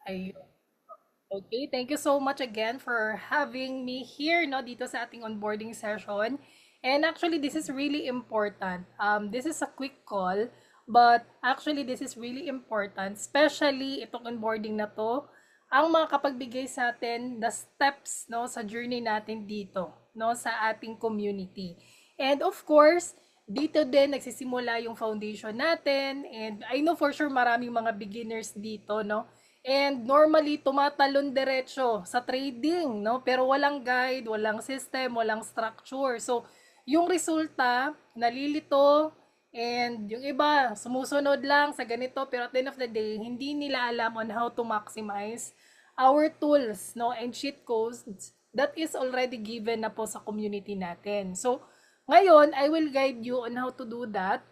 Ayun. Okay, thank you so much again for having me here, no, dito sa ating onboarding session. And actually, this is really important. This is a quick call, but actually, this is really important, especially itong onboarding na to, ang makakapagbigay sa atin the steps, no, sa journey natin dito, no, sa ating community. And of course, dito din nagsisimula yung foundation natin. And I know for sure maraming mga beginners dito, no, and normally, tumatalon diretso sa trading, no? Pero walang guide, walang system, walang structure. So, yung resulta, nalilito, and yung iba, sumusunod lang sa ganito, pero at the end of the day, hindi nila alam on how to maximize our tools, no? And cheat codes that is already given na po sa community natin. So, ngayon, I will guide you on how to do that.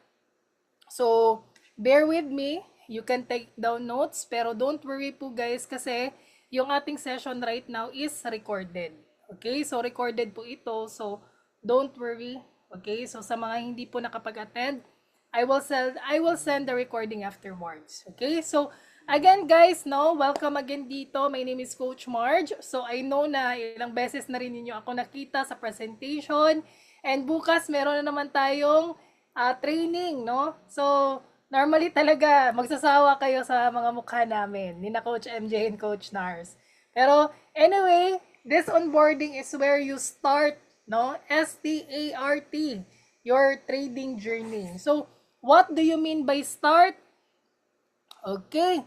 So, bear with me. You can take down notes, pero don't worry po guys kasi yung ating session right now is recorded. Okay? So, recorded po ito. So, don't worry. Okay? So, sa mga hindi po nakapag-attend, I will send the recording afterwards. Okay? So, again guys, no, welcome again dito. My name is Coach Marge. So, I know na ilang beses na rin ninyo ako nakita sa presentation. And bukas meron na naman tayong training, no? So, normally talaga magsasawa kayo sa mga mukha namin, ni na Coach MJ and Coach Nars. Pero anyway, this onboarding is where you start, no? START, your trading journey. So, what do you mean by start? Okay.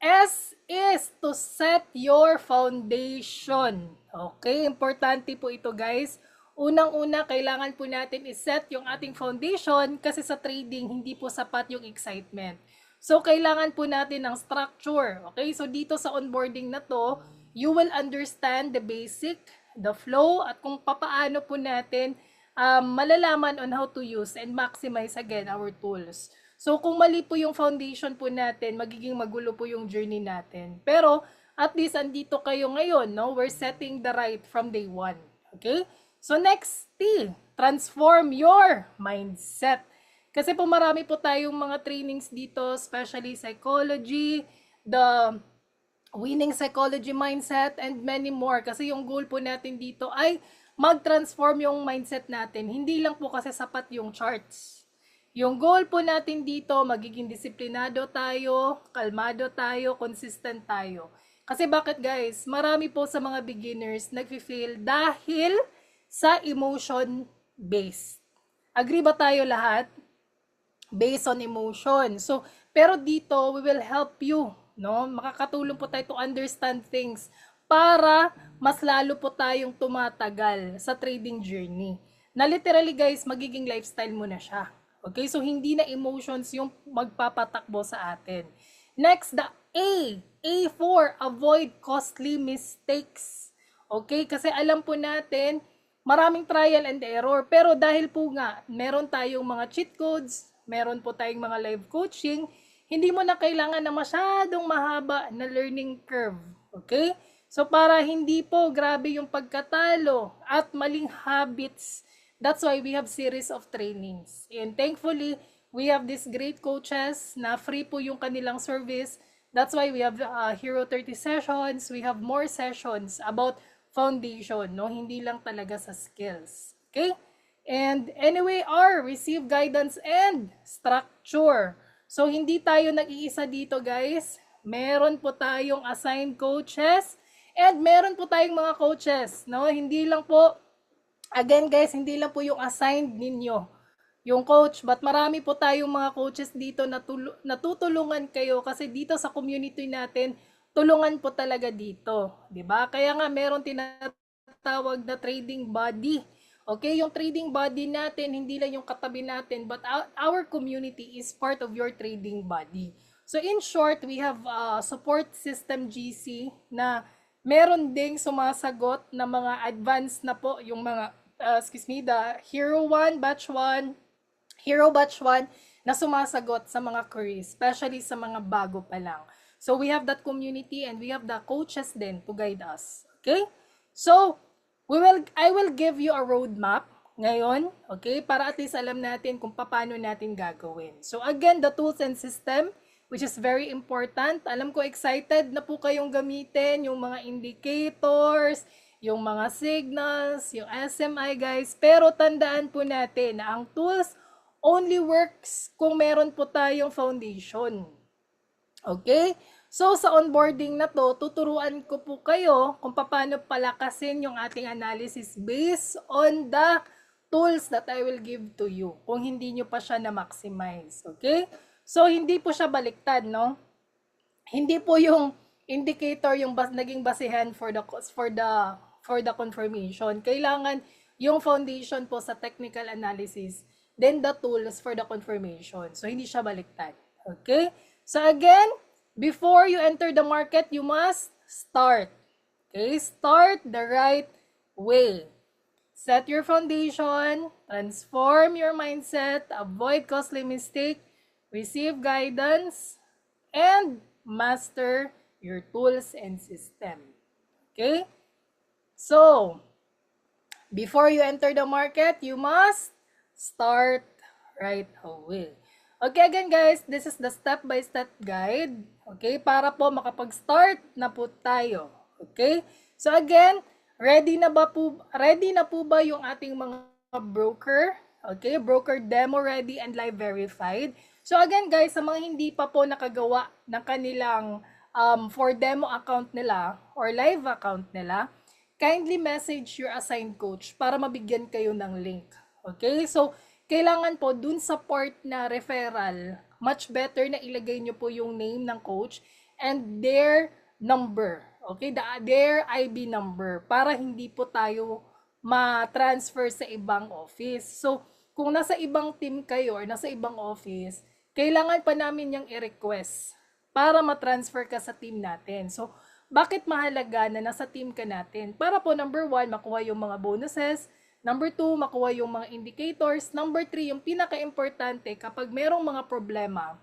S is to set your foundation. Okay, importante po ito guys. Unang-una, kailangan po natin i-set yung ating foundation kasi sa trading, hindi po sapat yung excitement. So, kailangan po natin ng structure. Okay, so dito sa onboarding na to, you will understand the basic, the flow, at kung papaano po natin malalaman on how to use and maximize again our tools. So, kung mali po yung foundation po natin, magiging magulo po yung journey natin. Pero, at least, andito kayo ngayon, no? We're setting the right from day one. Okay? So, next T, transform your mindset. Kasi po marami po tayong mga trainings dito, especially psychology, the winning psychology mindset, and many more. Kasi yung goal po natin dito ay mag-transform yung mindset natin. Hindi lang po kasi sapat yung charts. Yung goal po natin dito, magiging disiplinado tayo, kalmado tayo, consistent tayo. Kasi bakit guys, marami po sa mga beginners nagfi-fail dahil sa emotion based. Agree ba tayo lahat? Based on emotion. So, pero dito, we will help you, no? Makakatulong po tayo to understand things para mas lalo po tayong tumatagal sa trading journey. Na literally guys, magiging lifestyle mo na siya. Okay? So, hindi na emotions yung magpapatakbo sa atin. Next, the A. A for avoid costly mistakes. Okay? Kasi alam po natin, maraming trial and error. Pero dahil po nga, meron tayong mga cheat codes, meron po tayong mga live coaching, hindi mo na kailangan na masyadong mahaba na learning curve. Okay? So para hindi po grabe yung pagkatalo at maling habits, that's why we have series of trainings. And thankfully, we have these great coaches na free po yung kanilang service. That's why we have Hero 30 sessions. We have more sessions about foundation, no? Hindi lang talaga sa skills. Okay? And anyway, R, receive guidance and structure. So, hindi tayo nag-iisa dito, guys. Meron po tayong assigned coaches and meron po tayong mga coaches, no? Hindi lang po, again guys, hindi lang po yung assigned ninyo yung coach, but marami po tayong mga coaches dito na natutulungan kayo kasi dito sa community natin, tulungan po talaga dito, 'di ba? Kaya nga meron tinatawag na trading body. Okay, yung trading body natin hindi lang yung katabi natin, but our community is part of your trading body. So in short, we have support system GC na meron ding sumasagot na mga advanced na po yung mga the Hero 1, Batch 1, Hero Batch 1 na sumasagot sa mga queries, especially sa mga bago pa lang. So we have that community and we have the coaches then to guide us. Okay? So, I will give you a roadmap ngayon, okay? Para at least alam natin kung paano natin gagawin. So again, the tools and system, which is very important. Alam ko excited na po kayong gamitin yung mga indicators, yung mga signals, yung SMI guys. Pero tandaan po natin na ang tools only works kung meron po tayong foundation. Okay? So sa onboarding na to, tuturuan ko po kayo kung paano palakasin yung ating analysis based on the tools that I will give to you kung hindi nyo pa siya na-maximize. Okay? So hindi po siya baliktad, no? Hindi po yung indicator yung naging basihan for the confirmation. Kailangan yung foundation po sa technical analysis, then the tools for the confirmation. So hindi siya baliktad. Okay? So again, before you enter the market, you must start. Okay? Start the right way. Set your foundation, transform your mindset, avoid costly mistake, receive guidance, and master your tools and system. Okay? So, before you enter the market, you must start right away. Okay, again guys, this is the step-by-step guide. Okay, para po makapag-start na po tayo. Okay? So again, ready na po ba yung ating mga broker? Okay, broker demo ready and live verified. So again guys, sa mga hindi pa po nakagawa ng kanilang for demo account nila or live account nila, kindly message your assigned coach para mabigyan kayo ng link. Okay? So, kailangan po dun sa part na referral, much better na ilagay nyo po yung name ng coach and their number. Okay? Their IB number para hindi po tayo ma-transfer sa ibang office. So, kung nasa ibang team kayo or nasa ibang office, kailangan pa namin yung i-request para ma-transfer ka sa team natin. So, bakit mahalaga na nasa team ka natin? Para po number 1, makuha yung mga bonuses. Number 2, makuha yung mga indicators. Number 3, yung pinaka-importante, kapag merong mga problema,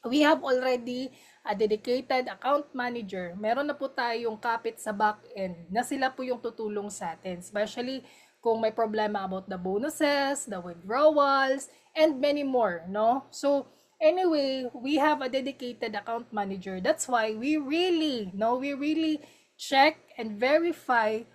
we have already a dedicated account manager. Meron na po tayong kapit sa back-end na sila po yung tutulong sa atin. Especially kung may problema about the bonuses, the withdrawals, and many more, no? So, anyway, we have a dedicated account manager. That's why we really check and verify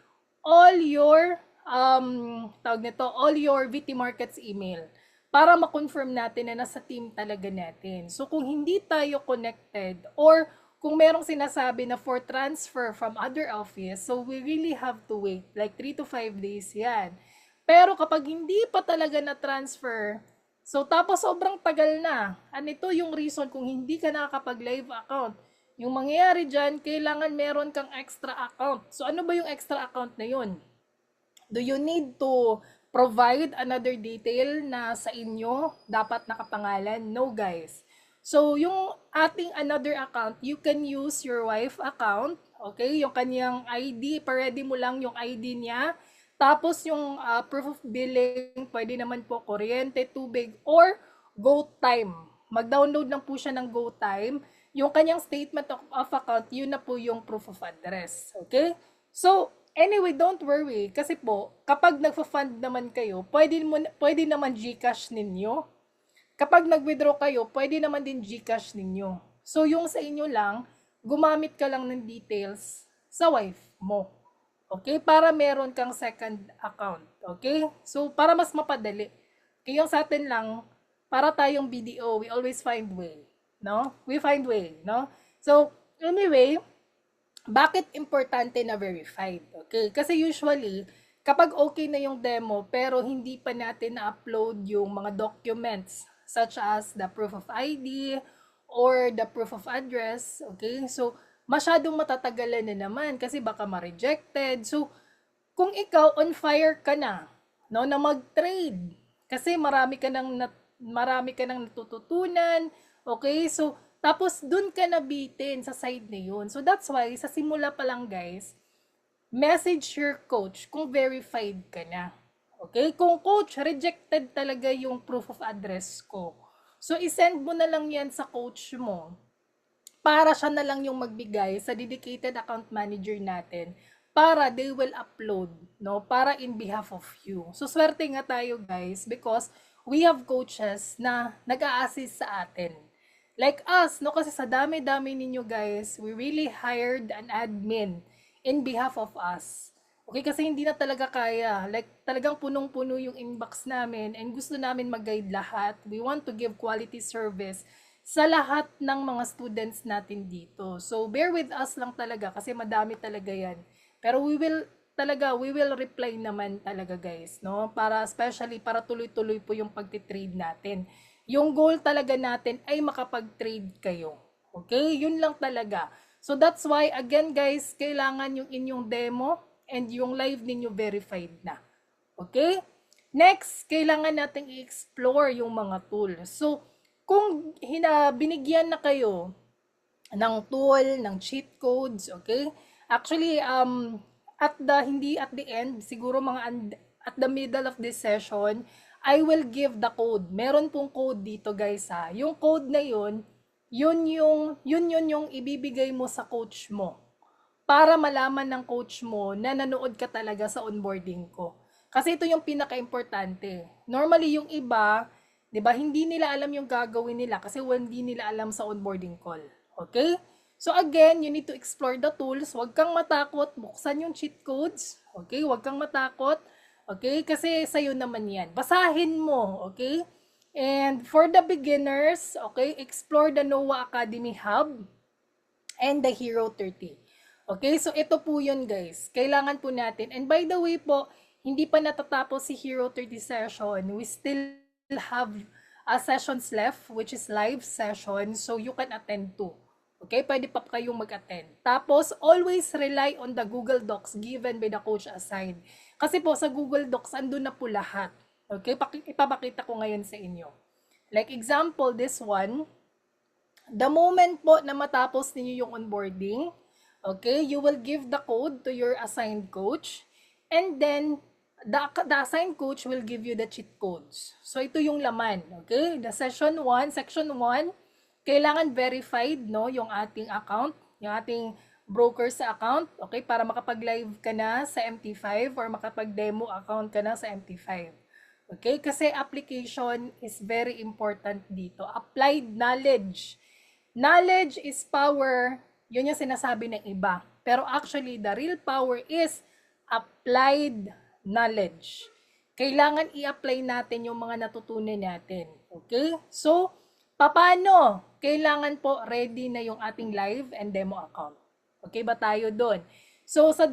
all your all your VT Markets email para ma-confirm natin na nasa team talaga natin. So kung hindi tayo connected or kung merong sinasabi na for transfer from other office, so we really have to wait like 3 to 5 days yan. Pero kapag hindi pa talaga na transfer, so tapos sobrang tagal na, ito yung reason kung hindi ka nakakapag-live account. Yung mangyayari dyan, kailangan meron kang extra account. So ano ba yung extra account na yun? Do you need to provide another detail na sa inyo dapat nakapangalan? No guys. So yung ating another account, you can use your wife account. Okay? Yung kanyang ID, pa-ready mo lang yung ID niya. Tapos yung proof of billing, pwede naman po kuryente, tubig, or GoTime. Mag-download lang po siya ng GoTime. Yung kanyang statement of account, yun na po yung proof of address. Okay? So, anyway, don't worry. Kasi po, kapag nagfa-fund naman kayo, pwede naman GCash ninyo. Kapag nag-withdraw kayo, pwede naman din GCash ninyo. So, yung sa inyo lang, gumamit ka lang ng details sa wife mo. Okay? Para meron kang second account. Okay? So, para mas mapadali. Kaya yung sa atin lang, para tayong BDO, we always find way. No? We find way. No? So, anyway, bakit importante na verified? Okay? Kasi usually, kapag okay na yung demo, pero hindi pa natin na-upload yung mga documents, such as the proof of ID, or the proof of address, okay? So, masyadong matatagalan na naman kasi baka ma-rejected. So, kung ikaw on fire ka na, no, na mag-trade kasi marami ka nang natututunan, okay? So, tapos dun ka nabitin sa side na yun. So, that's why sa simula pa lang guys, message your coach kung verified ka na. Okay? Kung coach, rejected talaga yung proof of address ko. So, isend mo na lang yan sa coach mo para siya na lang yung magbigay sa dedicated account manager natin para they will upload, no? Para in behalf of you. So, swerte nga tayo guys because we have coaches na nag-a-assist sa atin. Like us, no? Kasi sa dami-dami ninyo guys, we really hired an admin in behalf of us. Okay, kasi hindi na talaga kaya. Like, talagang punong-puno yung inbox namin and gusto namin mag-guide lahat. We want to give quality service sa lahat ng mga students natin dito. So, bear with us lang talaga kasi madami talaga yan. Pero we will reply naman talaga guys, no? Para especially para tuloy-tuloy po yung pagtitrade natin. Yung goal talaga natin ay makapag-trade kayo. Okay? Yun lang talaga. So that's why again guys, kailangan yung inyong demo and yung live ninyo verified na. Okay? Next, kailangan nating i-explore yung mga tools. So, kung binigyan na kayo ng tool, ng cheat codes, okay? Actually, hindi at the end, siguro at the middle of this session, I will give the code. Meron pong code dito guys ha. Yung code na yun yung ibibigay mo sa coach mo para malaman ng coach mo na nanood ka talaga sa onboarding ko. Kasi ito yung pinaka-importante. Normally yung iba, 'di ba, hindi nila alam yung gagawin nila kasi hindi nila alam sa onboarding call. Okay? So again, you need to explore the tools. Huwag kang matakot, buksan yung cheat codes. Okay? Huwag kang matakot. Okay? Kasi sa'yo naman yan. Basahin mo. Okay? And for the beginners, okay, explore the NOAA Academy Hub and the Hero 30. Okay, so ito po yun guys. Kailangan po natin. And by the way po, hindi pa natatapos si Hero 30 session. We still have sessions left, which is live session, so you can attend to. Okay, pwede pa kayong mag-attend. Tapos, always rely on the Google Docs given by the coach assigned. Kasi po, sa Google Docs, andun na po lahat. Okay, ipapakita ko ngayon sa inyo. Like example, this one, the moment po na matapos niyo yung onboarding, okay, you will give the code to your assigned coach and then the assigned coach will give you the cheat codes. So ito yung laman, okay? The section 1, kailangan verified no yung ating account, yung ating broker sa account, okay, para makapag-live ka na sa MT5 or makapag-demo account ka na sa MT5. Okay? Kasi application is very important dito. Applied knowledge. Knowledge is power. Yun yung sinasabi ng iba. Pero actually, the real power is applied knowledge. Kailangan i-apply natin yung mga natutunan natin. Okay? So, paano? Kailangan po ready na yung ating live and demo account. Okay ba tayo doon? So, sa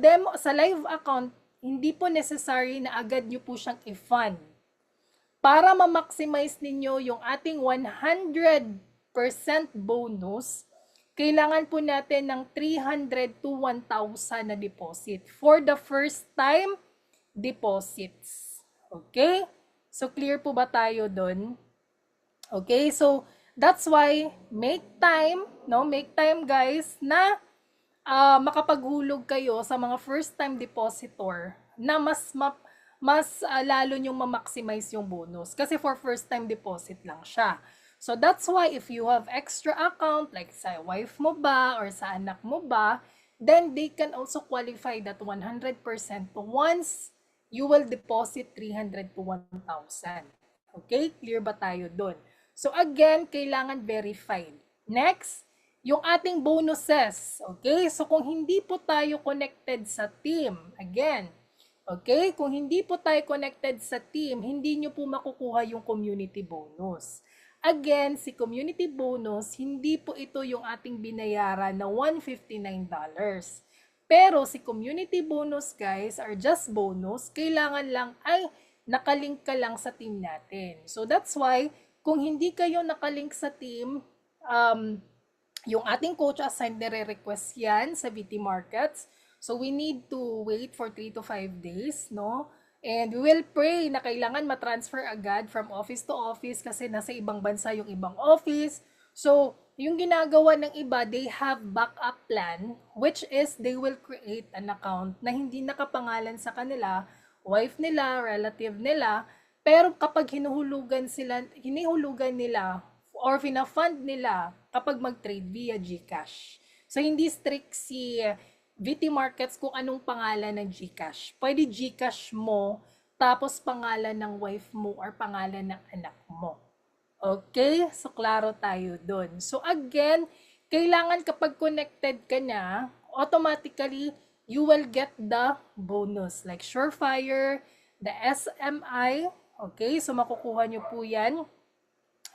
live account, hindi po necessary na agad nyo po siyang i-fund. Para ma-maximize ninyo yung ating 100% bonus, kailangan po natin ng 300 to 1,000 na deposit for the first time deposits. Okay? So, clear po ba tayo doon? Okay? So, that's why, make time, no? Make time guys, na makapaghulog kayo sa mga first time depositor na mas lalo nyong ma-maximize yung bonus. Kasi for first time deposit lang siya. So that's why if you have extra account, like sa wife mo ba or sa anak mo ba, then they can also qualify that 100% once you will deposit 300 to 1,000. Okay? Clear ba tayo doon? So again, kailangan verified. Next, yung ating bonuses. Okay? So kung hindi po tayo connected sa team, again, okay? Kung hindi po tayo connected sa team, hindi nyo po makukuha yung community bonus. Again, si community bonus, hindi po ito yung ating binayaran na $159. Pero si community bonus guys, are just bonus, kailangan lang ay nakalink ka lang sa team natin. So that's why, kung hindi kayo nakalink sa team, yung ating coach assigned nire-request yan sa VT Markets. So we need to wait for 3 to 5 days, no? And we will pray na kailangan matransfer agad from office to office kasi nasa ibang bansa yung ibang office. So, yung ginagawa ng iba, they have backup plan, which is they will create an account na hindi nakapangalan sa kanila, wife nila, relative nila, pero kapag hinihulugan nila or fina-fund nila kapag mag-trade via GCash. So, hindi strict si VT Markets kung anong pangalan ng GCash. Pwede GCash mo, tapos pangalan ng wife mo or pangalan ng anak mo. Okay? So, klaro tayo dun. So, again, kailangan kapag connected ka na, automatically, you will get the bonus. Like Surefire, the SMI. Okay? So, makukuha nyo po yan.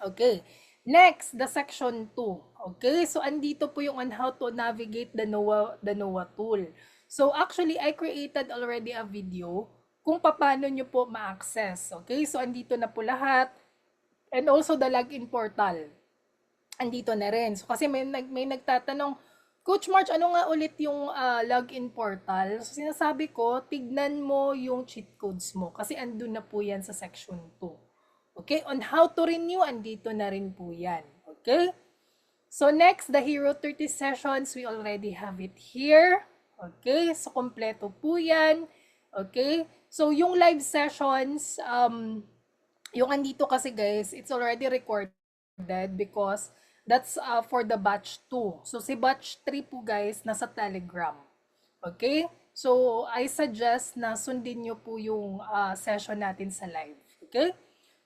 Okay. Next, the section 2. Okay? So, andito po yung on how to navigate the NOAA tool. So, actually, I created already a video kung paano nyo po ma-access. Okay? So, andito na po lahat. And also the login portal. Andito na rin. So, kasi may nagtatanong, Coach March, ano nga ulit yung login portal? So, sinasabi ko, tignan mo yung cheat codes mo. Kasi andun na po yan sa section 2. Okay? On how to renew, andito na rin po yan. Okay? So, next, the Hero 30 sessions, we already have it here. Okay? So, kompleto po yan. Okay? So, yung live sessions, yung andito kasi guys, it's already recorded because that's for the batch 2. So si batch 3 po guys, nasa Telegram. Okay? So I suggest na sundin nyo po yung session natin sa live. Okay?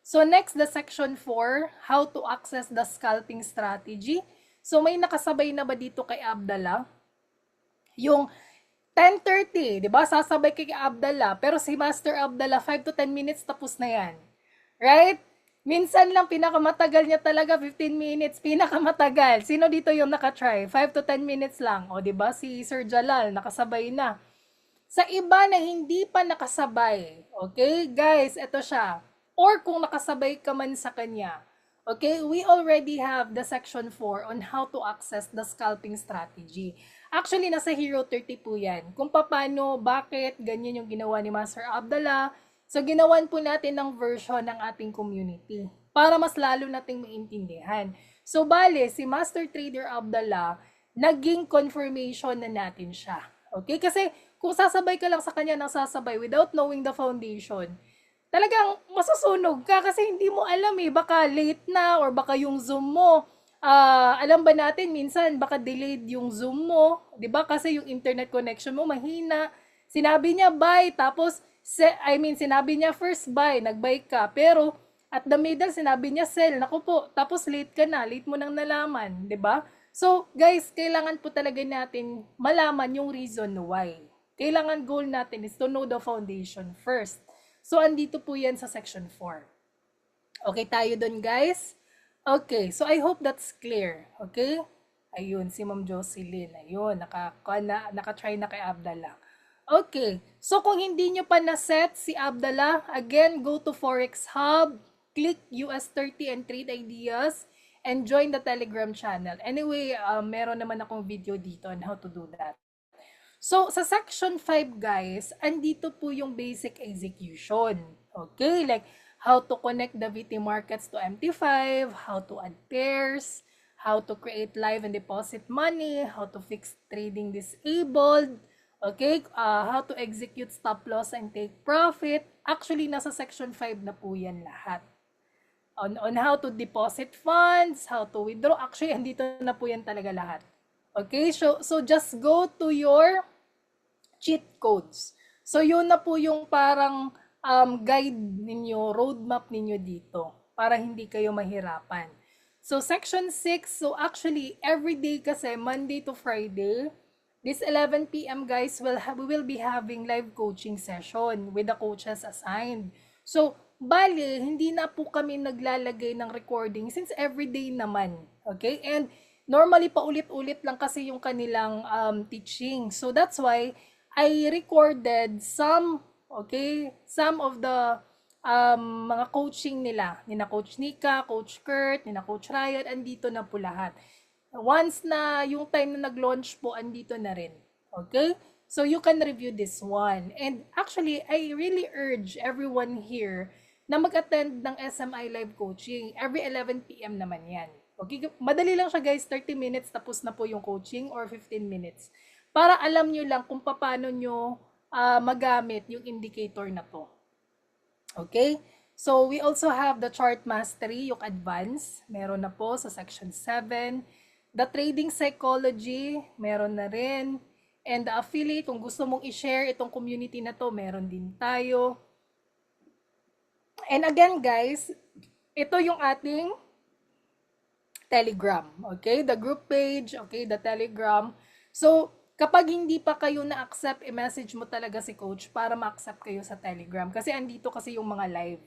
So next, the section 4, how to access the scalping strategy. So may nakasabay na ba dito kay Abdallah? Yung 10:30, 'di ba? Sasabay kay Abdallah, pero si Master Abdallah 5 to 10 minutes tapos na 'yan. Right? Minsan lang pinakamatagal niya talaga 15 minutes, pinakamatagal. Sino dito yung naka-try? 5 to 10 minutes lang. O 'di ba? Si Sir Jalal nakasabay na. Sa iba na hindi pa nakasabay, okay? Guys, ito siya. Or kung nakasabay ka man sa kanya, okay? We already have the section 4 on how to access the scalping strategy. Actually, nasa Hero 30 po yan. Kung paano, bakit, ganyan yung ginawa ni Master Abdallah. So, ginawan po natin ng version ng ating community para mas lalo nating maintindihan. So, bale, si Master Trader Abdallah, naging confirmation na natin siya. Okay? Kasi, kung sasabay ka lang sa kanya ng sasabay without knowing the foundation, talagang masusunog ka kasi hindi mo alam baka late na or baka yung Zoom mo, alam ba natin minsan baka delayed yung Zoom mo, 'di ba? Kasi yung internet connection mo mahina. Sinabi niya buy tapos sinabi niya first buy, nag-buy ka, pero at the middle sinabi niya sell. Naku po, tapos late ka na, late mo nang nalaman, 'di ba? So, guys, kailangan po talaga natin malaman yung reason why. Kailangan goal natin is to know the foundation first. So, andito po yan sa section 4. Okay tayo dun, guys? Okay, so I hope that's clear. Okay? Ayun, si Ma'am Jocelyn. Ayun, naka-try na kay Abdallah. Okay, so kung hindi nyo pa na-set si Abdallah, again, go to Forex Hub, click US30 and Trade Ideas, and join the Telegram channel. Anyway, meron naman akong video dito on how to do that. So, sa section 5, guys, andito po yung basic execution. Okay? Like, how to connect the VT markets to MT5, how to add pairs, how to create live and deposit money, how to fix trading disabled, okay? How to execute stop loss and take profit. Actually, nasa section 5 na po yan lahat. On how to deposit funds, how to withdraw. Actually, andito na po yan talaga lahat. Okay? So just go to your cheat codes. So, yun na po yung parang guide ninyo, roadmap ninyo dito para hindi kayo mahirapan. So, section 6, so actually, every day kasi, Monday to Friday, this 11 p.m. guys, we will be having live coaching session with the coaches assigned. So, bali, hindi na po kami naglalagay ng recording since everyday naman. Okay? And normally, paulit-ulit lang kasi yung kanilang teaching. So, that's why I recorded some of the mga coaching nila. Nina Coach Nika, Coach Kurt, nina Coach Ryan, andito na po lahat. Once na yung time na nag-launch po, andito na rin. Okay? So, you can review this one. And actually, I really urge everyone here na mag-attend ng SMI live coaching. Every 11 p.m. naman yan. Okay? Madali lang siya guys, 30 minutes tapos na po yung coaching or 15 minutes. Para alam nyo lang kung paano nyo magamit yung indicator na to. Okay? So, we also have the chart mastery, yung advance. Meron na po sa section 7. The trading psychology, meron na rin. And the affiliate, kung gusto mong i-share itong community na to, meron din tayo. And again, guys, ito yung ating Telegram. Okay? The group page, okay? The Telegram. So, kapag hindi pa kayo na-accept, i-message mo talaga si coach para ma-accept kayo sa Telegram. Kasi andito kasi yung mga live.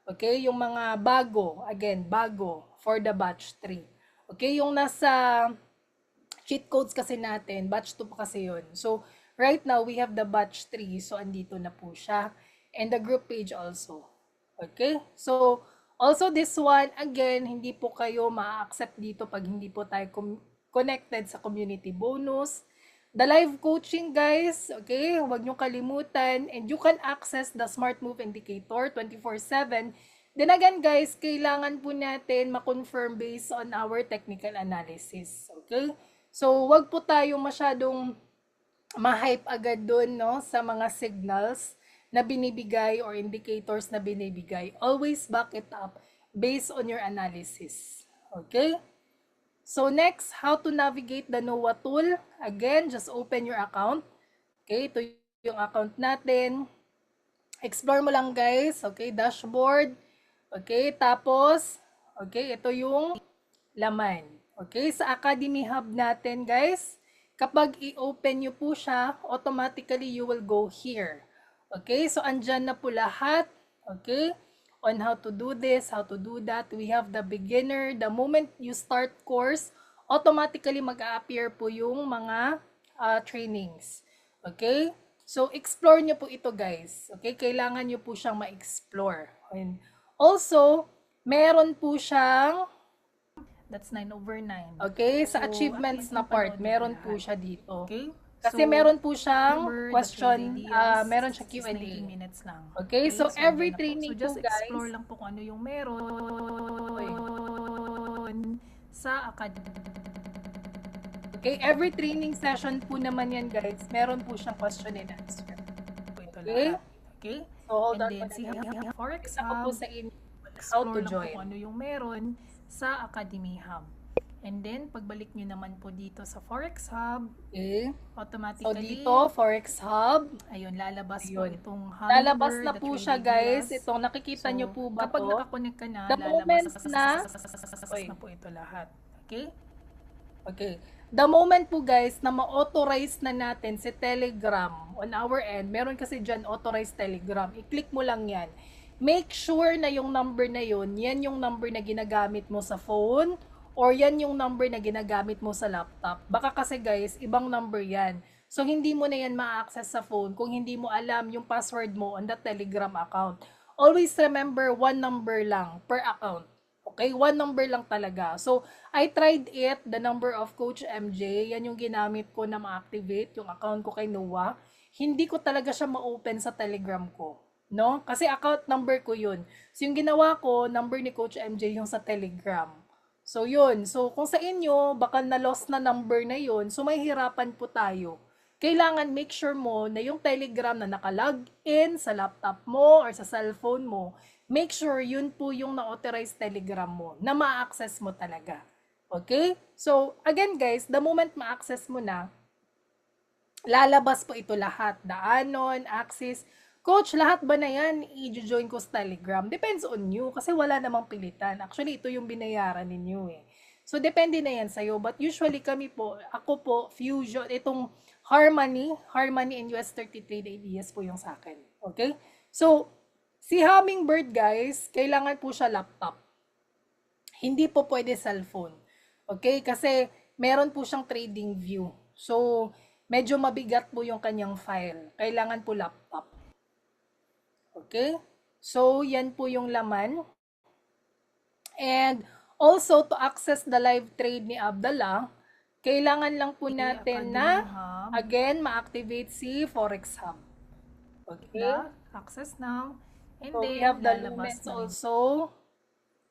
Okay? Yung mga bago, again, bago for the batch 3. Okay? Yung nasa cheat codes kasi natin, batch 2 pa kasi yun. So, right now, we have the batch 3. So, andito na po siya. And the group page also. Okay? So, also this one, again, hindi po kayo ma-accept dito pag hindi po tayo connected sa community bonus. The live coaching, guys, okay, huwag nyo kalimutan. And you can access the Smart Move Indicator 24/7. Then again, guys, kailangan po natin ma-confirm based on our technical analysis. Okay? So, wag po tayo masyadong ma-hype agad dun, no, sa mga signals na binibigay or indicators na binibigay. Always back it up based on your analysis. Okay? So next, how to navigate the NOAA tool. Again, just open your account. Okay, ito yung account natin. Explore mo lang, guys. Okay, dashboard. Okay, tapos, okay, ito yung laman. Okay, sa Academy Hub natin, guys, kapag i-open nyo po siya, automatically you will go here. Okay, so andyan na po lahat. Okay, on how to do this, how to do that. We have the beginner. The moment you start course, automatically mag-a-appear po yung mga trainings. Okay? So, explore nyo po ito, guys. Okay? Kailangan nyo po siyang ma-explore. And also, meron po siyang, That's 9/9. okay, sa So, achievements na part, meron po siya dito. Okay? Kasi So, meron po siyang remember, question, the trade meron ideas siya is Q&A. 19 minutes lang. Okay, so every andyan na po. training So, just po, guys, explore lang po kung ano yung meron sa academy. okay, every training session po naman yan, guys, meron po siyang question and answer. Po ito Okay? lahat. Okay? So, hold on. And then, see Forex Ako po Hub. sa inyo how Explore to lang po join. kung ano yung meron sa Academy Hub. And then, pagbalik nyo naman po dito sa Forex Hub, Okay. automatically, So, dito, Forex Hub. ayun, lalabas po Ayun. itong Lalabas Hummingbird, na the po trade siya, guys. ideas. Itong nakikita nyo po ba kapag to? nakakonect ka na, The moment lalabas na po ito lahat. Okay? Okay. The moment po, guys, na ma-authorize na natin si Telegram on our end, meron kasi dyan authorized Telegram. I-click mo lang yan. Make sure na yung number na yun, yan yung number na ginagamit mo sa phone or yan yung number na ginagamit mo sa laptop. Baka kasi, guys, ibang number yan. So, hindi mo na yan ma-access sa phone kung hindi mo alam yung password mo on the Telegram account. Always remember, one number lang per account. Okay? One number lang talaga. So, I tried it, the number of Coach MJ. Yan yung ginamit ko na ma-activate yung account ko kay Noah. Hindi ko talaga siya ma-open sa Telegram ko. No? Kasi account number ko yun. So, yung ginawa ko, number ni Coach MJ yung sa Telegram. So, yun. So, kung sa inyo, baka na-lost na number na yun, so may hirapan po tayo. Kailangan make sure mo na yung Telegram na nakalog in sa laptop mo or sa cellphone mo, make sure yun po yung na-authorize Telegram mo na ma-access mo talaga. Okay? So, again guys, the moment ma-access mo na, lalabas po ito lahat. The Anon, Axis. Coach, lahat ba na yan i-join ko sa Telegram? Depends on you kasi wala namang pilitan. Actually, ito yung binayaran ninyo eh. So, depende na yan sa'yo. But usually kami po, ako po, Fusion, itong Harmony and US30 Trade Ideas po yung sa akin. Okay? So, si Hummingbird guys, kailangan po siya laptop. Hindi po pwede cellphone. Okay? Kasi meron po siyang trading view. So, medyo mabigat po yung kanyang file. Kailangan po laptop. Okay? So, yan po yung laman. And also, to access the live trade ni Abdallah, kailangan lang po natin na, again, ma-activate si Forex Hub. Okay? Access now. And so, then, we have the lalabas Lumens na rin. also.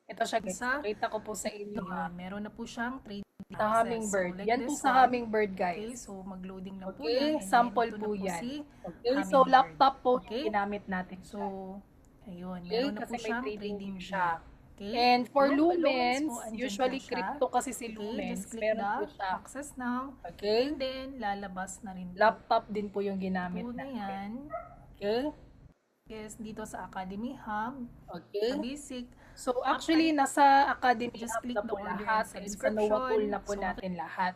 Ito siya, guys. Kita ko po sa inyo. Meron na po siyang trade Sa Hummingbird. So, like yan po sa Hummingbird, guys. Okay, so mag-loading lang po Okay, yan. sample ito po na yan. Si okay, so laptop po okay? ginamit natin. So, ayun, okay, meron na po siyang trading siya. Okay? And for Lumens Lumens, po, andyan usually po siya. crypto kasi si Okay, Lumens. just click Meron the po siya. access now. Okay? And then, lalabas na rin po. Laptop din po yung ginamit Po na natin. yan. Okay? is dito sa Academy Hub, Okay? sa basic. So actually, nasa Academy Just Hub click na the po order lahat and and sa Noah Tool subscription. na po So, natin lahat.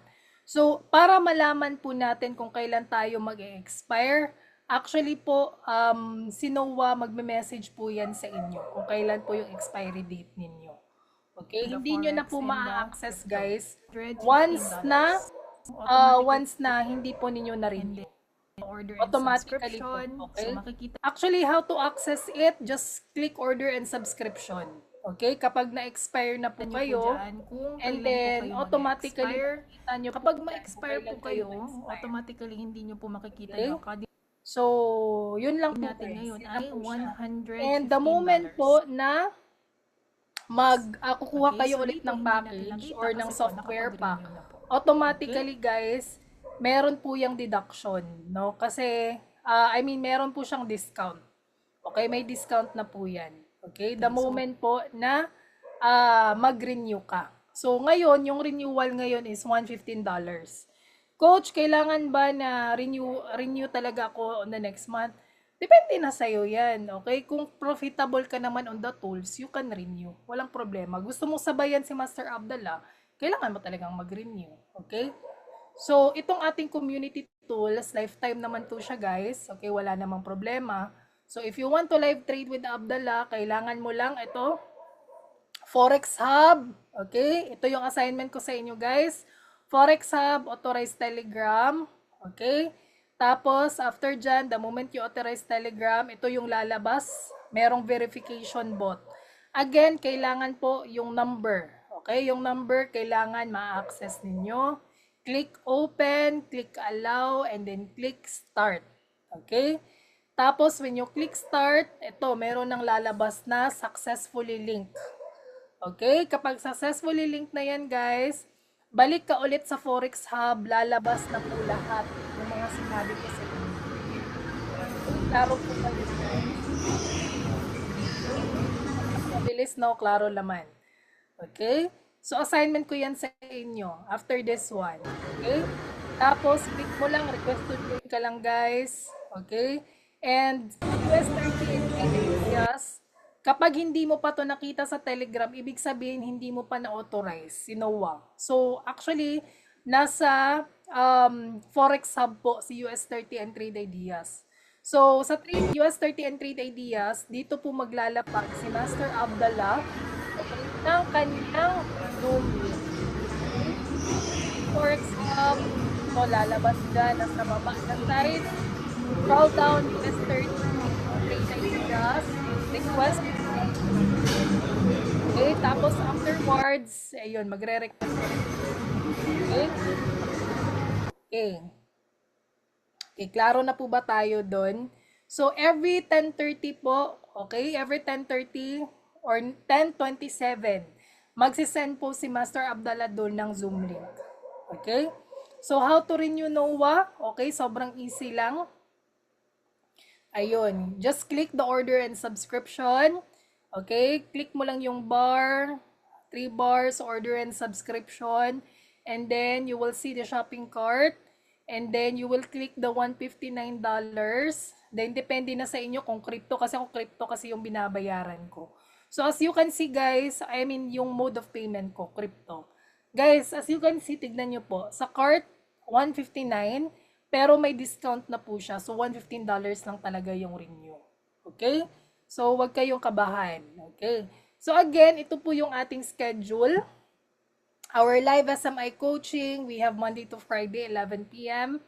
So para malaman po natin kung kailan tayo mag-expire, actually po, si Noah magme-message po yan sa inyo kung kailan po yung expiry date ninyo. Okay? the Hindi nyo na Forex po and the ma-access crypto. guys once na $115. Automatically once na hindi po ninyo and na-renew. then order and Automatically po, subscription. okay? So makikita Actually, how to access it, just click order and subscription. Okay? Kapag na-expire na po niyo po kayo, dyan kung and kailan po then kayo automatically mag-expire. makikita nyo po Kapag dyan kung ma-expire po kailan kayo, mag-expire. automatically hindi nyo po makikita Okay? yung Academy So, yun lang po natin guys. ngayon Yun lang ay po siya. $115. And the moment po na kukuha Okay, kayo so ulit dito, ng hindi natin package nakita or kasi ng po, software pack, nakapag-renew na po. automatically guys, meron po yung deduction, no? Kasi, meron po siyang discount. Okay, may discount na po yan. Okay, the moment po na mag-renew ka. So, ngayon, yung renewal ngayon is $115. Coach, kailangan ba na renew talaga ako on the next month? Depende na sa'yo yan, okay? Kung profitable ka naman on the tools, you can renew. Walang problema. Gusto mo sabayan si Master Abdallah, kailangan mo talagang mag-renew, okay? So, itong ating community tools, lifetime naman to siya guys, okay? Wala namang problema. So, if you want to live trade with Abdallah, kailangan mo lang ito, Forex Hub, okay? Ito yung assignment ko sa inyo guys. Forex Hub, authorized Telegram, okay? Tapos, after dyan, the moment you authorize Telegram, ito yung lalabas. Merong verification bot. Again, kailangan po yung number. Okay? Yung number, kailangan ma-access ninyo. Click open, click allow, and then click start. Okay? Tapos, when you click start, ito, meron ng lalabas na successfully linked. Okay? Kapag successfully linked na yan, guys, balik ka ulit sa Forex Hub, lalabas na po lahat ng mga sinabi ko sa inyo. Klaro po kayo. Mabilis, no? Klaro laman. Okay? So, assignment ko yan sa inyo after this one. Okay? Tapos, click mo lang, request to join ka lang, guys. Okay? And, US 30 and 3 days, yes. Kapag hindi mo pa to nakita sa Telegram, ibig sabihin hindi mo pa na-authorize si Noah. So, actually, nasa Forex Hub po si US 30 and Trade Ideas. So, sa US 30 and Trade Ideas, dito po maglalapag si Master Abdallah ng kanyang Zoom link. Forex Hub, so lalabas dyan, nasa baba na side. Scroll down US 30 Trade Ideas, request. Okay, tapos afterwards, ayun, magre-request. Okay? Okay. Okay, klaro na po ba tayo doon? So, every 10:30 po, okay, every 10:30 or 10:27, magsisend po si Master Abdallah doon ng Zoom link. Okay? So, how to renew Noah? Okay, sobrang easy lang. Ayun, just click the order and subscription. Okay, click mo lang yung bar, 3 bars, order and subscription. And then, you will see the shopping cart. And then, you will click the $159. Then, depende na sa inyo kung crypto. Kasi kung crypto kasi yung binabayaran ko. So, as you can see guys, yung mode of payment ko, crypto. Guys, as you can see, tignan nyo po. Sa cart, $159. Pero may discount na po siya. So, $115 lang talaga yung renew. Okay? So, wag kayong kabahan. Okay? So, again, ito po yung ating schedule. Our live SMI coaching, we have Monday to Friday, 11 p.m.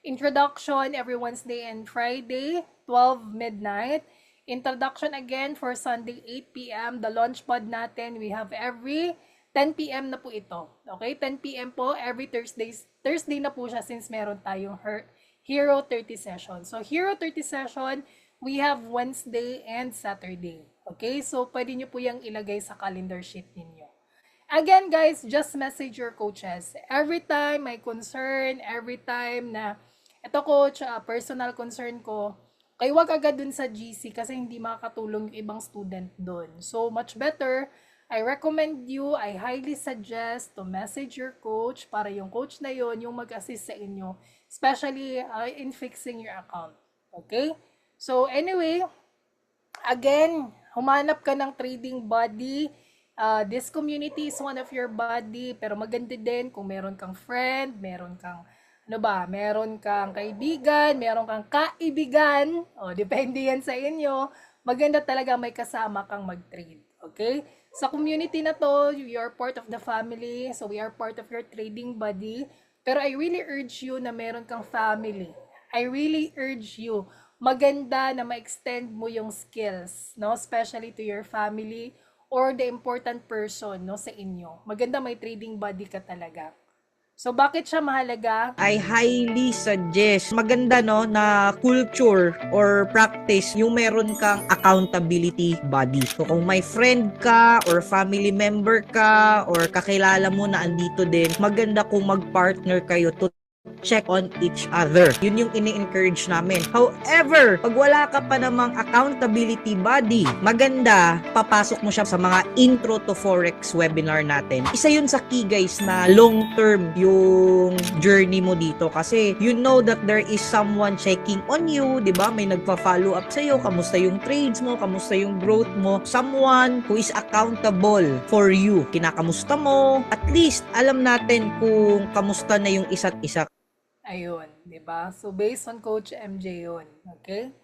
Introduction, every Wednesday and Friday, 12 midnight. Introduction again for Sunday, 8 p.m. The launch pod natin, we have every 10 p.m. na po ito. Okay? 10 p.m. po, every Thursday na po siya since meron tayong Hero 30 session. So, Hero 30 session, we have Wednesday and Saturday. Okay? So, pwede nyo po yung ilagay sa calendar sheet ninyo. Again, guys, just message your coaches. Every time may concern, every time na, ito coach, personal concern ko, kay wag agad dun sa GC kasi hindi makakatulong yung ibang student dun. So, much better, I recommend you, I highly suggest to message your coach para yung coach na yon yung mag-assist sa inyo, especially in fixing your account. Okay? So, anyway, Again, humanap ka ng trading buddy. This community is one of your buddy, pero maganda din kung meron kang friend, meron kang meron kang kaibigan, meron kang kaibigan, depende yan sa inyo. Maganda talaga may kasama kang mag-trade, okay? Sa community na to, you're part of the family, so we are part of your trading buddy. Pero I really urge you na meron kang family. I really urge you, maganda na ma-extend mo yung skills, no? Especially to your family or the important person, no, sa inyo. Maganda may trading buddy ka talaga. So, bakit siya mahalaga? I highly suggest, maganda no na culture or practice yung meron kang accountability buddy. So kung may friend ka or family member ka or kakilala mo na andito din, maganda kung mag-partner kayo to check on each other. Yun yung ini-encourage namin. However, pag wala ka pa namang accountability buddy, maganda, papasok mo siya sa mga intro to Forex webinar natin. Isa yun sa key guys na long-term yung journey mo dito kasi you know that there is someone checking on you, di ba? May nagpa-follow up sa'yo, kamusta yung trades mo, kamusta yung growth mo. Someone who is accountable for you. Kinakamusta mo. At least, alam natin kung kamusta na yung isa't isa. Ayun, di ba? So, based on Coach MJ yun. Okay?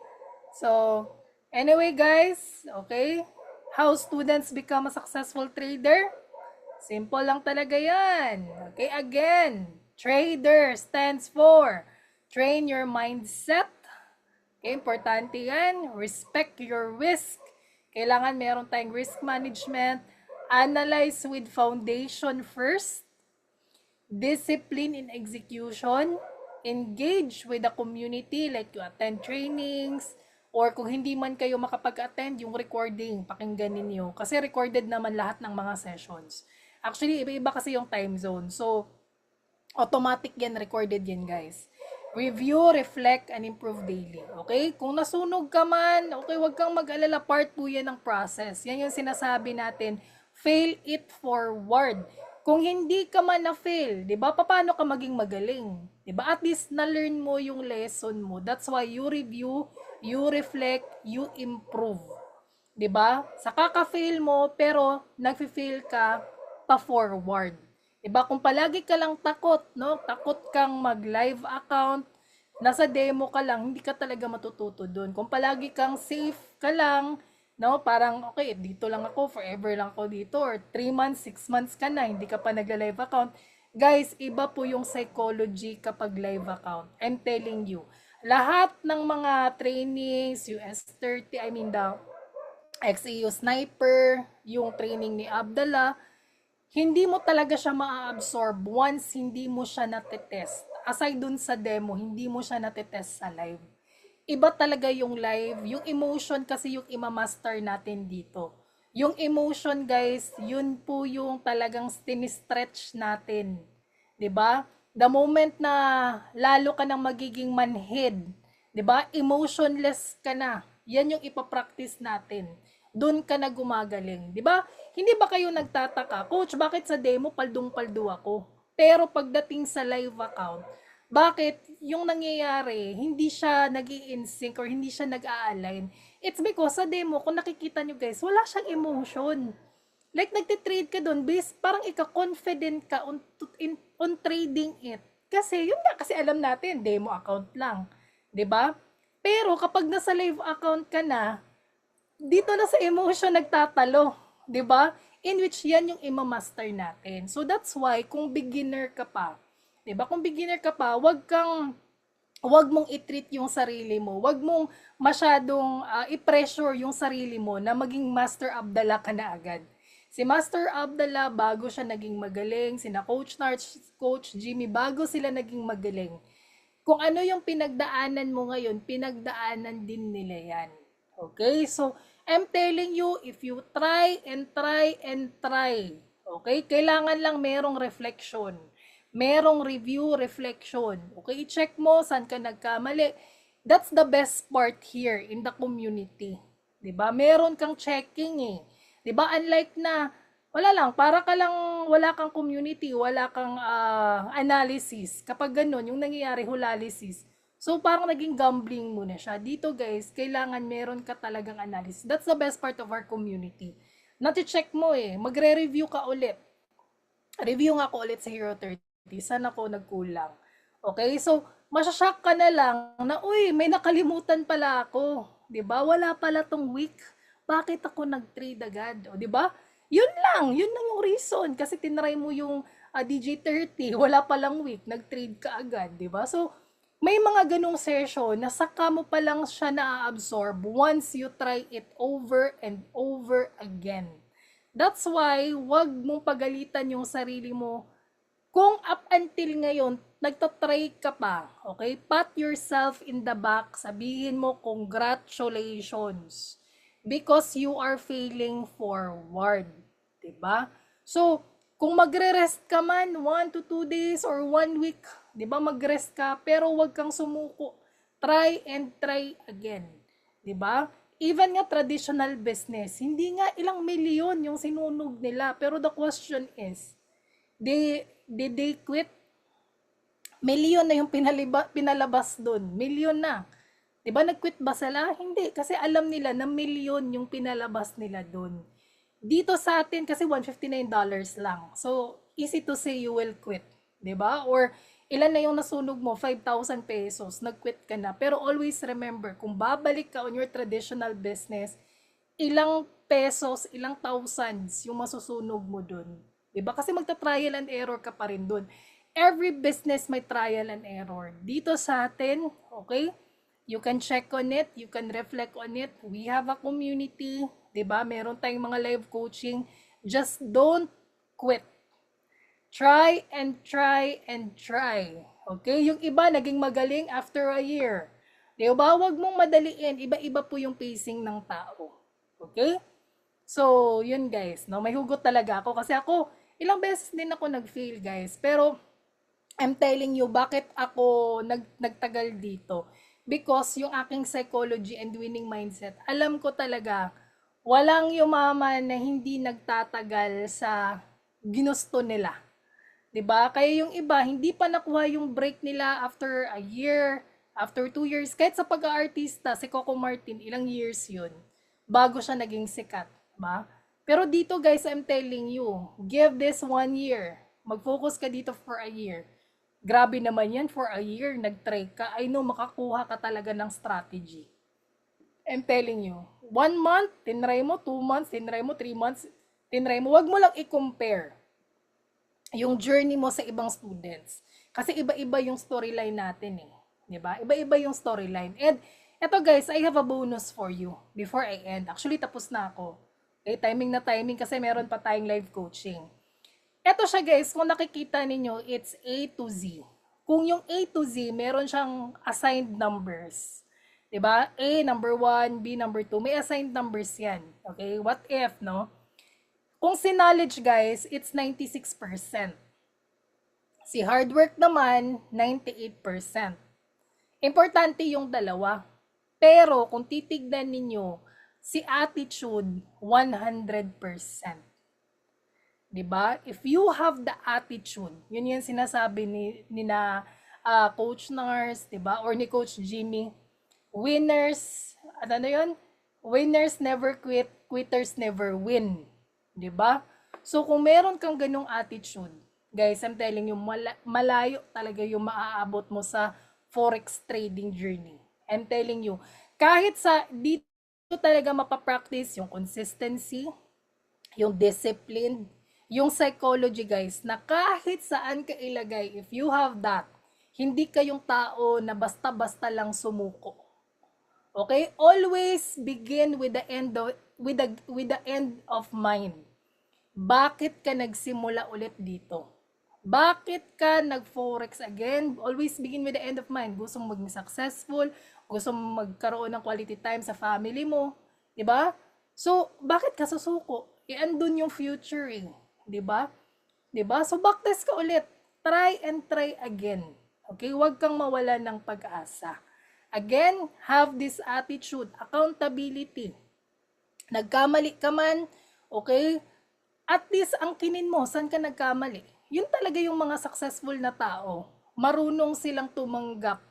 So, anyway guys, okay? How students become a successful trader? Simple lang talaga yan. Okay, again, trader stands for train your mindset. Okay, importante yan. Respect your risk. Kailangan meron tayong risk management. Analyze with foundation first. Discipline in execution, engage with the community like you attend trainings, or kung hindi man kayo makapag-attend, yung recording, pakinggan ninyo. Kasi recorded naman lahat ng mga sessions. Actually, iba-iba kasi yung time zone. So, automatic yan, recorded yan guys. Review, reflect, and improve daily. Okay? Kung nasunog ka man, okay, wag kang mag-alala, part po yan ng process. Yan yung sinasabi natin, fail it forward. Kung hindi ka man na-fail, 'di ba? Paano ka maging magaling? 'Di ba? At least na-learn mo yung lesson mo. That's why you review, you reflect, you improve. 'Di ba? Sa kaka-fail mo pero nagfi-fail ka pa forward. 'Di ba? Kung palagi ka lang takot, no? Takot kang mag-live account, nasa demo ka lang, hindi ka talaga matututo doon. Kung palagi kang safe ka lang, no, parang okay, dito lang ako, forever lang ako dito, or 3 months, 6 months ka na, hindi ka pa nagla-live account. Guys, iba po yung psychology kapag live account. I'm telling you. Lahat ng mga trainings, US30, I mean the XEU Sniper, yung training ni Abdallah, hindi mo talaga siya ma-absorb once hindi mo siya natetest. Aside dun sa demo, hindi mo siya natetest sa live. Iba talaga yung live, yung emotion kasi yung imamaster natin dito. Yung emotion guys, yun po yung talagang stretch natin. 'Di ba? The moment na lalo ka nang magiging manhid, 'di ba? Emotionless ka na. Yan yung ipapractice natin. Doon ka na gumagaling, 'di ba? Hindi ba kayo nagtataka, coach, bakit sa demo paldong-paldo ako? Pero pagdating sa live account, bakit yung nangyayari, hindi siya nag-i-insync or hindi siya nag-a-align? It's because sa demo, kung nakikita nyo guys, wala siyang emotion. Like, nagtitrade ka doon, based, parang ika-confident ka on trading it. Kasi, yun nga, kasi alam natin, demo account lang. 'Di ba? Pero, kapag nasa live account ka na, dito na sa emotion nagtatalo. 'Di ba? In which yan yung imamaster natin. So, that's why, kung beginner ka pa, 'di ba? Kung beginner ka pa, wag mong i-treat yung sarili mo. Wag mong masyadong i-pressure yung sarili mo na maging Master Abdallah ka na agad. Si Master Abdallah, bago siya naging magaling, sina Coach Narch, Coach Jimmy, bago sila naging magaling. Kung ano yung pinagdaanan mo ngayon, pinagdaanan din nila yan. Okay? So, I'm telling you, if you try and try and try, okay? Kailangan lang merong reflection. Merong review, reflection. Okay, i-check mo saan ka nagkamali. That's the best part here in the community. 'Di ba? Meron kang checking eh. 'Di ba? Unlike na wala lang, para ka lang wala kang community, wala kang analysis. Kapag ganun, yung nangyayari hulalysis, So, parang naging gambling muna siya. Dito guys, kailangan meron ka talagang analysis. That's the best part of our community. Nati-check mo magre-review ka ulit. Review nga ako ulit sa Hero 30. Saan ako nagkulang? Okay, so, masyashock ka na lang na, uy, may nakalimutan pala ako. 'Di ba? Wala pala tong week. Bakit ako nag-trade agad? O, 'di ba? Yun lang yung reason. Kasi tinry mo yung DJ30, wala palang week, nag-trade ka agad, 'di ba? So, may mga ganong session na saka mo pa lang siya na-absorb once you try it over and over again. That's why, wag mong pagalitan yung sarili mo kung up until ngayon, nagtatry ka pa, okay? Pat yourself in the back, sabihin mo, congratulations. Because you are failing forward. Diba? So, kung magre-rest ka man, 1 to 2 days or 1 week, diba, mag-rest ka, pero wag kang sumuko. Try and try again. Diba? Even nga traditional business, hindi nga ilang milyon yung sinunog nila. Pero the question is, did they quit? Milyon na yung pinalabas doon. Milyon na. Diba nag-quit ba sila? Hindi. Kasi alam nila na milyon yung pinalabas nila doon. Dito sa atin, kasi $159 lang. So, easy to say you will quit. Diba? Or, ilan na yung nasunog mo? 5,000 pesos. Nag-quit ka na. Pero always remember, kung babalik ka on your traditional business, ilang pesos, ilang thousands yung masusunog mo doon. Diba? Kasi magta-trial and error ka pa rin doon. Every business may trial and error. Dito sa atin, okay? You can check on it, you can reflect on it. We have a community, 'di ba? Meron tayong mga live coaching. Just don't quit. Try and try and try. Okay? Yung iba naging magaling after a year. 'Di ba? Wag mong madaliin. Iba-iba po yung pacing ng tao. Okay? So, yun guys, no? May hugot talaga ako kasi ako ilang beses din ako nag-fail, guys. Pero I'm telling you, bakit ako nagtagal dito? Because yung aking psychology and winning mindset, alam ko talaga, walang yumaman na hindi nagtatagal sa ginusto nila. 'Di ba? Kaya yung iba, hindi pa nakuha yung break nila after a year, after 2 years. Kahit sa pag-aartista, si Coco Martin, ilang years yun, bago siya naging sikat. Ba? Pero dito guys, I'm telling you, give this 1 year. Mag-focus ka dito for a year. Grabe naman yan, for a year, nag-try ka. I know, makakuha ka talaga ng strategy. I'm telling you. 1 month, tinry mo, 2 months, tinry mo, 3 months, tinry mo. Wag mo lang i-compare yung journey mo sa ibang students. Kasi iba-iba yung storyline natin eh. Diba? Iba-iba yung storyline. And eto guys, I have a bonus for you before I end. Actually, tapos na ako. Okay, timing na timing kasi meron pa tayong live coaching. Eto siya guys, kung nakikita ninyo, it's A to Z. Kung yung A to Z, meron siyang assigned numbers. 'Di ba? A, number 1, B, number 2. May assigned numbers yan. Okay? What if, no? Kung si knowledge guys, it's 96%. Si hard work naman, 98%. Importante yung dalawa. Pero kung titignan ninyo, si attitude, 100%. 'Di ba? If you have the attitude, yun yung sinasabi ni na Coach Nars, 'di ba? Or ni Coach Jimmy, winners, ano yun? Winners never quit, quitters never win. 'Di ba? So kung meron kang ganung attitude, guys, I'm telling you, malayo talaga yung maaabot mo sa forex trading journey. I'm telling you, kahit sa dito talaga mapapractice yung consistency, yung discipline, yung psychology guys, na kahit saan ka ilagay, if you have that, hindi kayong tao na basta-basta lang sumuko. Okay? Always begin with the end of mind. Bakit ka nagsimula ulit dito? Bakit ka nag-forex again? Always begin with the end of mind. Gusto mong maging successful, gusto mong magkaroon ng quality time sa family mo, 'di ba? So, bakit ka susuko? Andun yung future eh. 'Di ba? 'Di ba? So backtest ka ulit. Try and try again. Okay? Huwag kang mawala ng pag-asa. Again, have this attitude, accountability. Nagkamali ka man, okay? At least ang kinin mo, saan ka nagkamali? Yun talaga yung mga successful na tao. Marunong silang tumanggap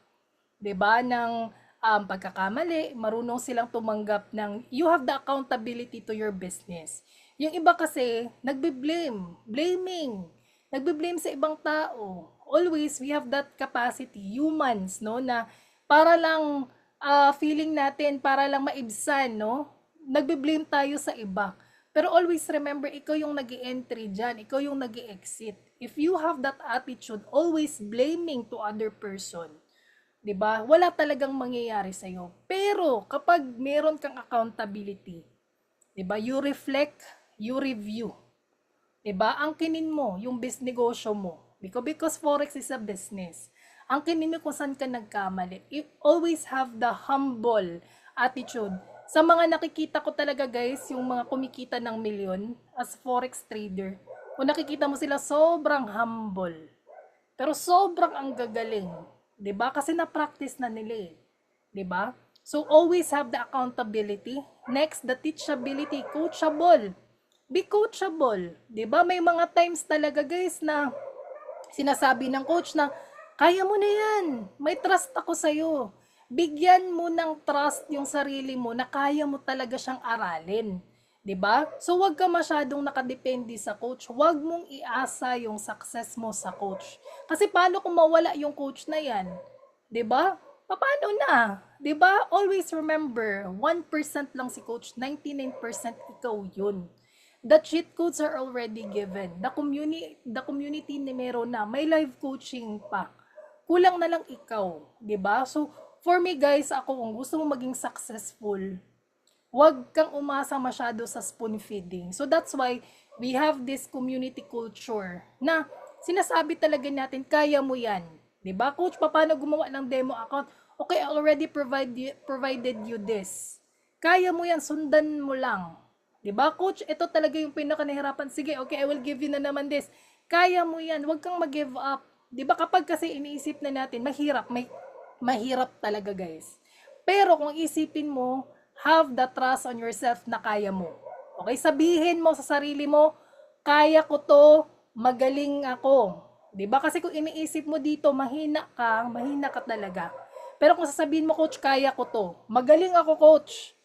'di ba, ng pagkakamali, marunong silang tumanggap ng you have the accountability to your business. Yung iba kasi, blaming, nagbe-blame sa ibang tao. Always, we have that capacity, humans, no, na para lang feeling natin, para lang maibsan, no, nagbe-blame tayo sa iba. Pero always remember, ikaw yung nag-i-entry dyan, ikaw yung nag-i-exit. If you have that attitude, always blaming to other person, 'di ba? Wala talagang mangyayari sa iyo. Pero kapag meron kang accountability, 'di ba? You reflect, you review. 'Di ba? Angkinin mo yung negosyo mo. Because forex is a business. Angkinin mo kung saan ka nagkamali. You always have the humble attitude. Sa mga nakikita ko talaga guys, yung mga kumikita ng milyon as forex trader, kung nakikita mo sila sobrang humble. Pero sobrang ang gagaling. 'Di ba? Kasi na-practice na nila eh. 'Di ba? So always have the accountability. Next, the teachability, coachable. Be coachable. 'Di ba? May mga times talaga guys na sinasabi ng coach na kaya mo na 'yan. May trust ako sa iyo. Bigyan mo ng trust yung sarili mo na kaya mo talaga siyang aralin. 'Di ba? So wag ka masyadong nakadepende sa coach. Wag mong iasa yung success mo sa coach. Kasi paano kung mawala yung coach na 'yan? 'Di ba? Paano na? 'Di ba? Always remember, 1% lang si coach, 99% ikaw 'yun. The cheat codes are already given. The community ni meron na, may live coaching pa. Kulang na lang ikaw, 'di ba? So for me guys, ako kung gusto mo maging successful, huwag kang umasa masyado sa spoon feeding. So that's why we have this community culture na sinasabi talaga natin, kaya mo yan. 'Di ba? Coach, paano gumawa ng demo account? Okay, I already provided you this. Kaya mo yan, sundan mo lang. 'Di ba? Coach, ito talaga yung pinakanahirapan. Sige, okay, I will give you na naman this. Kaya mo yan, huwag kang mag-give up. 'Di ba kapag kasi iniisip na natin, mahirap talaga guys. Pero kung isipin mo, have the trust on yourself na kaya mo. Okay, sabihin mo sa sarili mo, kaya ko to, magaling ako. 'Di ba? Kasi kung iniisip mo dito, mahina ka talaga. Pero kung sasabihin mo, coach, kaya ko to, magaling ako, coach.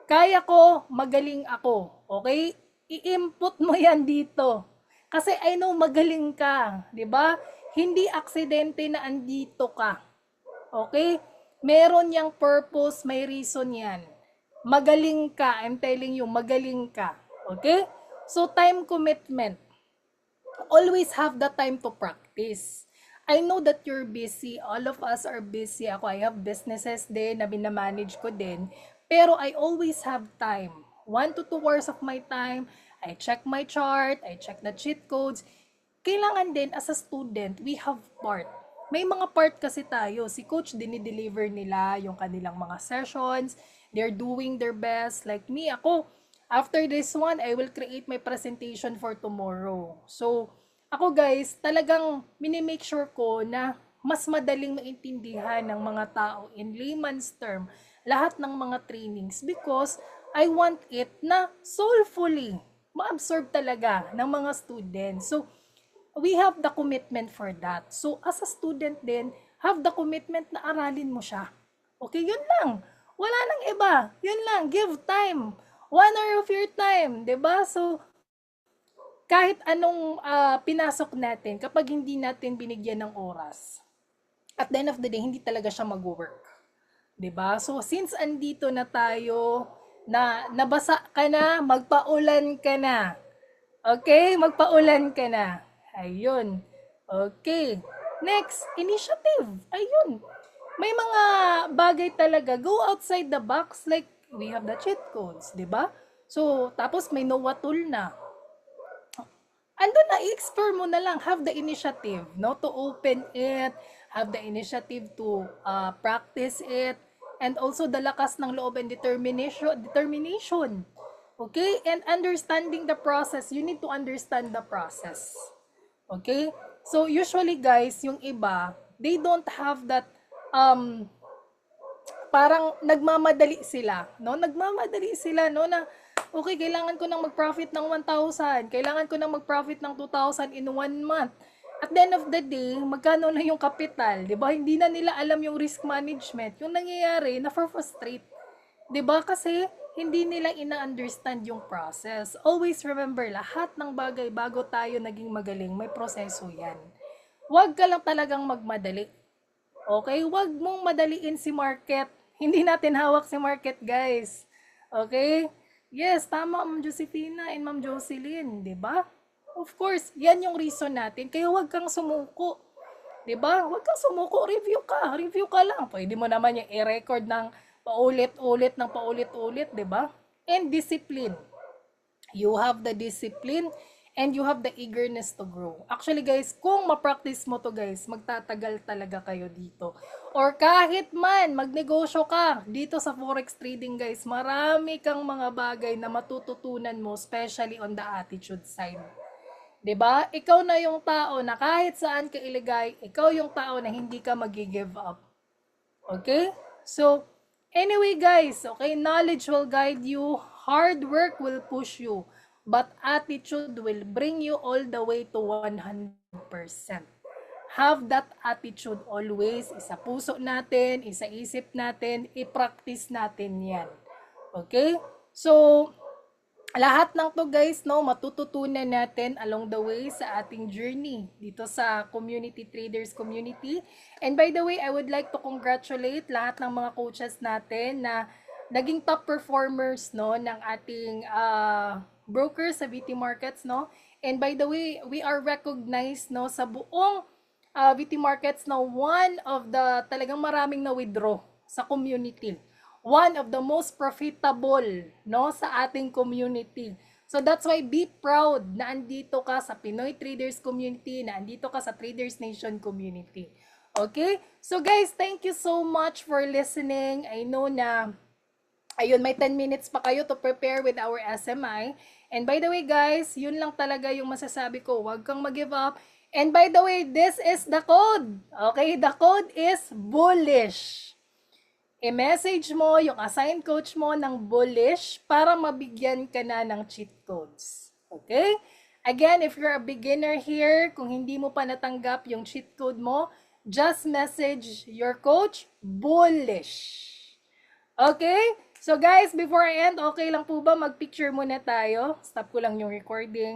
Kaya ko, magaling ako. Okay? I-input mo yan dito. Kasi I know magaling ka, 'di ba? Hindi aksidente na andito ka. Okay? Meron yang purpose, may reason yan. Magaling ka. I'm telling you, magaling ka. Okay? So, time commitment. Always have the time to practice. I know that you're busy. All of us are busy. Ako, I have businesses din na binamanage ko din. Pero I always have time. 1 to 2 hours of my time. I check my chart. I check the cheat codes. Kailangan din, as a student, we have part. May mga part kasi tayo. Si coach, dinideliver nila yung kanilang mga sessions. They're doing their best. Like me, ako, after this one, I will create my presentation for tomorrow. So, ako guys, talagang minimake sure ko na mas madaling maintindihan ng mga tao in layman's term lahat ng mga trainings because I want it na soulfully ma-absorb talaga ng mga students. So, we have the commitment for that. So, as a student din, have the commitment na aralin mo siya. Okay, yun lang. Wala nang iba. Yun lang. Give time. 1 hour of your time. 'Di ba? So, kahit anong pinasok natin, kapag hindi natin binigyan ng oras, at the end of the day, hindi talaga siya mag-work. 'Di ba? So, since andito na tayo, na nabasa ka na, magpaulan ka na. Okay? Magpaulan ka na. Ayun. Okay. Next, initiative. Ayun. May mga bagay talaga. Go outside the box. Like, we have the cheat codes. 'Di ba? So, tapos may NOAA tool na. Andun na, i-explore mo na lang. Have the initiative, no? To open it. Have the initiative to practice it. And also, the lakas ng loob and determination. Okay? And understanding the process. You need to understand the process. Okay? So, usually guys, yung iba, they don't have that, parang nagmamadali sila, no? Nagmamadali sila, no? Na, okay, kailangan ko nang mag-profit ng 1,000. Kailangan ko nang mag-profit ng 2,000 in 1 month. at the end of the day, magkano na yung kapital, 'di ba? Hindi na nila alam yung risk management. Yung nangyayari, na-frustrate. 'Di ba? Kasi hindi nila ina-understand yung process. Always remember, lahat ng bagay bago tayo naging magaling, may proseso 'yan. Huwag ka lang talagang magmadali. Okay? Huwag mong madaliin si market. Hindi natin hawak si market, guys. Okay? Yes, tama, Ma'am Josefina and Ma'am Jocelyn, 'di ba? Of course, yan yung reason natin. Kaya huwag kang sumuko. 'Di ba? Huwag kang sumuko, review ka lang. Pwede mo naman yung i-record ng paulit-ulit, 'di ba? And discipline. You have the discipline and you have the eagerness to grow. Actually guys, kung ma-practice mo to guys, magtatagal talaga kayo dito. Or kahit man, magnegosyo ka dito sa forex trading guys, marami kang mga bagay na matututunan mo, especially on the attitude side. 'Di ba? Ikaw na yung tao na kahit saan ka iligay, ikaw yung tao na hindi ka magi-give up. Okay? So, anyway guys, okay, knowledge will guide you, hard work will push you, but attitude will bring you all the way to 100%. Have that attitude always, isa puso natin, isa isip natin, i-practice natin yan. Okay? So, lahat ng to guys, no, matututunan natin along the way sa ating journey dito sa community traders community. And by the way, I would like to congratulate lahat ng mga coaches natin na naging top performers, no, ng ating brokers sa VT Markets, no. And by the way, we are recognized, no, sa buong VT Markets na one of the talagang maraming na withdraw sa community. One of the most profitable, no, sa ating community. So that's why be proud na andito ka sa Pinoy Traders Community, na andito ka sa Traders Nation Community. Okay? So guys, thank you so much for listening. I know na ayun, may 10 minutes pa kayo to prepare with our SMI. And by the way guys, yun lang talaga yung masasabi ko. Huwag kang mag-give up. And by the way, this is the code. Okay? The code is bullish. I-message mo yung assigned coach mo ng bullish para mabigyan ka na ng cheat codes. Okay? Again, if you're a beginner here, kung hindi mo pa natanggap yung cheat code mo, just message your coach, bullish. Okay? So guys, before I end, okay lang po ba mag-picture muna tayo? Stop ko lang yung recording.